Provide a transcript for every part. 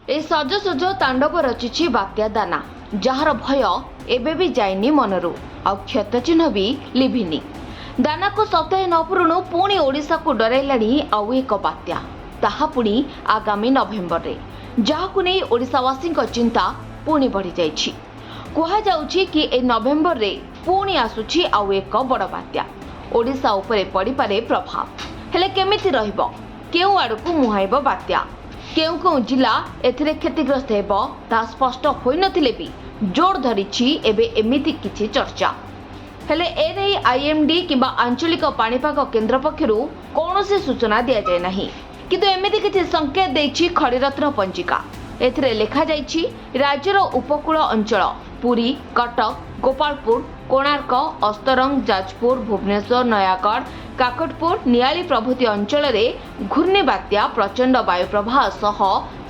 ए सज सज तांडव रचिछि बात्या दाना जार भय एबे भी जाइनी मनरू आ क्षत चिन्ह भी लिभिनी। दाना को सप्ताहे न पुरुणु पुणी ओडिशा को डराइलाणी आउ एक बात्या ताहा पुणी आगामी नवेम्बर रे जहाकु नै ओडिशावासी चिंता पुणी बढ़ी जाइछि। कुहा जाउछि कि ए नवेम्बर रे पुणी आसुछि आउ एक बड़ बात्या ओडिशा उपरे पड़ी पारे प्रभाव हेले केमिति रहिबो केउ आडकु मुहाइबो बात्या केउ केउ जिला एथिरे क्षतिग्रस्त हेबो ता स्पष्ट होई नथिले भी जोर धरिछि एबे एमिति किछि चर्चा हेले ए नै आईएमडी किबा आंचलिक पाणीपाग केन्द्र पक्षरु कोनोसी सूचना दिया जाय नाही किंतु एमिति किछि संकेत दैछि खड़ीरत्न पंजिका। एथिरे लेखा जाइछि राज्यर उपकूल अंचल पुरी कटक गोपालपुर कोणार्क अस्तरंग जाजपुर भुवनेश्वर नयागढ़ काकटपुर नियाली प्रभृति अंचल में घूर्णी बात्या प्रचंड वायु प्रवाह सह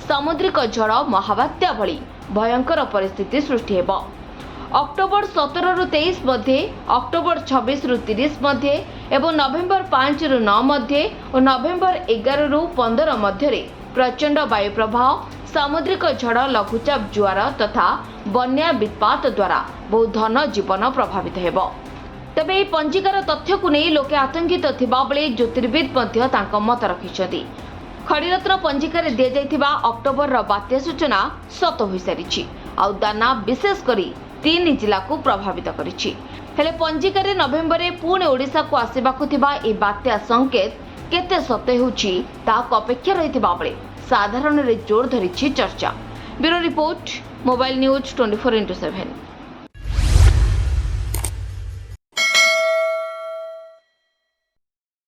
सामुद्रिक झड़ महाबात्या भली भयंकर परिस्थिति सृष्टि हेब। अक्टोबर 17 रु 23 मध्य अक्टोबर 26 रु 30 मध्य एवं नवेम्बर 5 रु 9 मध्य और नवेम्बर 11 रु 15 मध्य प्रचंड वायु प्रवाह सामुद्रिक झड़ लघुचाप जुआर तथा बन्या वित्पात द्वारा बहु धन जीवन प्रभावित हेब। तेबे ଏହି पंजिकार तथ्य को नहीं लोके आतंकित थिबा बेले ज्योतिर्विद मध्य तांका मत रखिछथि। खड़ीरत्न पंजिकार दिया जायथिबा अक्टोबर र बात्या सूचना सत होई सारिछि आ दाना विशेष करी 3 जिला को प्रभावित करिछि। हेले पंजिकार नवेम्बर रे पुणे ओडिशा को आसीबाकु थिबा ए बात्या संकेत केते सत्य होछि ताको अपेक्षा रहिथिबा बेले साधारण रे जोर धरिछि चर्चा। Bureau report mobile news 24x7।